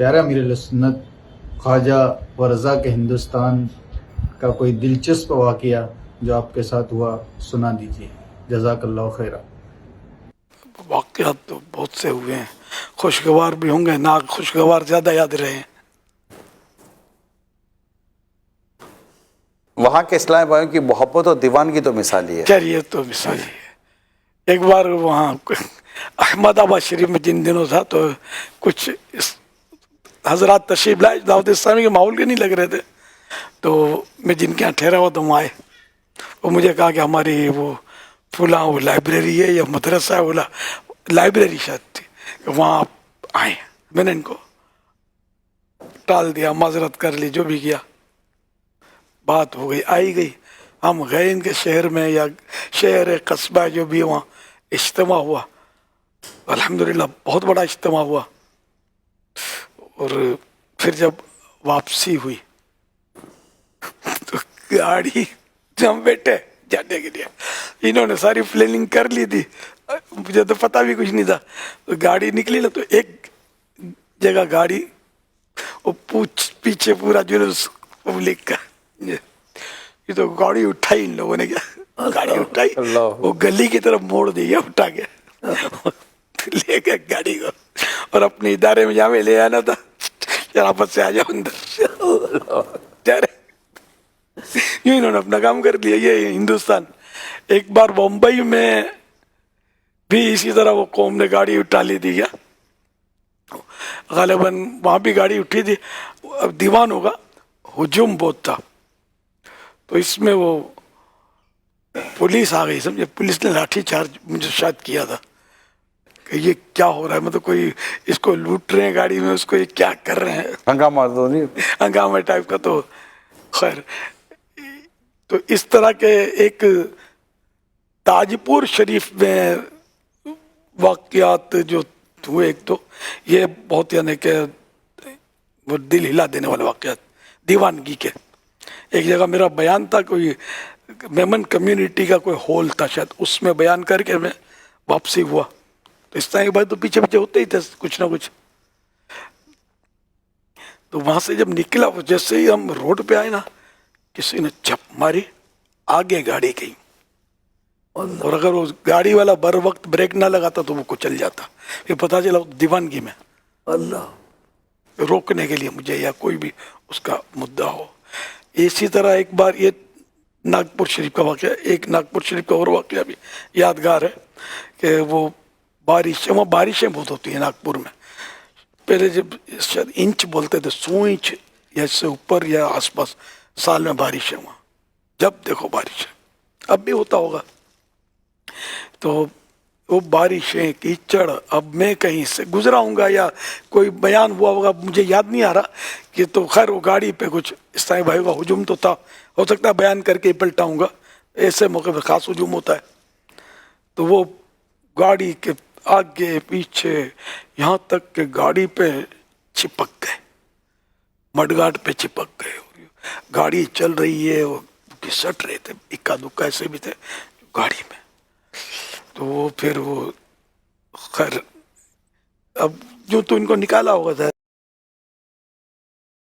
پیارے امیر سنت خواجہ ورضا کے ہندوستان کا کوئی دلچسپ واقعہ جو آپ کے ساتھ ہوا سنا دیجیے، جزاک اللہ خیرہ۔ واقعات تو بہت سے ہوئے ہیں، خوشگوار بھی ہوں گے، نا خوشگوار زیادہ یاد رہے ہیں۔ وہاں کے اسلامی بھائیوں کی محبت اور دیوانگی تو مثالی ہے۔ چلیے تو مثالی ہے۔ ایک بار وہاں احمد آباد شریف میں جن دنوں تھا تو کچھ حضرات تشریف لائے، دعوت اسلامی کے ماحول کے نہیں لگ رہے تھے، تو میں جن کے یہاں ٹھہرا ہوا تو وہاں آئے، وہ مجھے کہا کہ ہماری وہ فلاں وہ لائبریری ہے یا مدرسہ ہے، وہ لائبریری شاید تھی، کہ وہاں آپ آئیں۔ میں نے ان کو ٹال دیا، معذرت کر لی، جو بھی کیا، بات ہو گئی، آئی گئی۔ ہم گئے ان کے شہر میں یا شہر قصبہ جو بھی وہاں اجتماع ہوا، الحمدللہ بہت بڑا اجتماع ہوا۔ اور پھر جب واپسی ہوئی تو گاڑی ہم بیٹھے جانے کے لیے، انہوں نے ساری پلاننگ کر لی تھی، مجھے تو پتہ بھی کچھ نہیں تھا۔ تو گاڑی نکلی نا تو ایک جگہ گاڑی وہ پیچھے پورا جلوس پبلک کا، یہ تو گاڑی اٹھائی ان لوگوں نے، کیا گاڑی اٹھائی، وہ گلی کی طرف موڑ دی اٹھا کے، لے گئے گاڑی کو، اور اپنے ادارے میں جہاں میں لے آنا تھا، شرافت سے آ جاؤ اندر، یوں انہوں نے اپنا کام کر لیا۔ یہ ہندوستان۔ ایک بار بمبئی میں بھی اسی طرح وہ قوم نے گاڑی اٹھا لی تھی، کیا غالباً وہاں بھی گاڑی اٹھی تھی، اب دیوان ہوگا، ہجوم بہت تھا، تو اس میں وہ پولیس آ گئی، سمجھے، پولیس نے لاٹھی چارج مجھے شاید کیا تھا کہ یہ کیا ہو رہا ہے، مطلب کوئی اس کو لوٹ رہے ہیں گاڑی میں، اس کو یہ کیا کر رہے ہیں، ہنگامہ تو نہیں، ہنگامہ ٹائپ کا۔ تو خیر، تو اس طرح کے ایک تاج پور شریف میں واقعات جو ہوئے، ایک تو یہ بہت یعنی کہ وہ دل ہلا دینے والے واقعات دیوانگی کے۔ ایک جگہ میرا بیان تھا، کوئی میمن کمیونٹی کا کوئی ہال تھا شاید، اس میں بیان کر کے میں واپسی ہوا، تو اس طرح کے بات تو پیچھے پیچھے ہوتے ہی تھے کچھ نہ کچھ۔ تو وہاں سے جب نکلا، جیسے ہی ہم روڈ پہ آئے نا، کسی نے جھپ ماری، آگے گاڑی گئی، اور اگر وہ گاڑی والا بر وقت بریک نہ لگاتا تو وہ کچل جاتا۔ پھر پتہ چلا دیوانگی میں، اللہ روکنے کے لیے مجھے یا کوئی بھی اس کا مدعا ہو۔ اسی طرح ایک بار یہ ناگپور شریف کا واقعہ، ایک ناگپور شریف کا اور واقعہ بھی یادگار ہے کہ وہ بارشیں بہت ہوتی ہیں ناگپور میں۔ پہلے جب شاید انچ بولتے تھے، 100 انچ یا اس سے اوپر یا آس پاس سال میں بارشیں، وہاں جب دیکھو بارشیں، اب بھی ہوتا ہوگا۔ تو وہ بارشیں، کیچڑ، اب میں کہیں سے گزرا ہوں گا یا کوئی بیان ہوا ہوگا، مجھے یاد نہیں آ رہا کہ، تو خیر وہ گاڑی پہ کچھ عیسائی بھائی کا ہجوم تو تھا، ہو سکتا ہے بیان کر کے ہی پلٹا ہوں گا، ایسے موقع پہ خاص ہجوم ہوتا ہے۔ تو وہ گاڑی کے آگے پیچھے یہاں تک کہ گاڑی پہ چپک گئے، مڈ گارڈ پہ چپک گئے، گاڑی چل رہی ہے، وہ گھسٹ رہے تھے، اکا دکا ایسے بھی تھے گاڑی میں۔ تو وہ پھر وہ خیر اب جو تو ان کو نکالا ہوگا تھا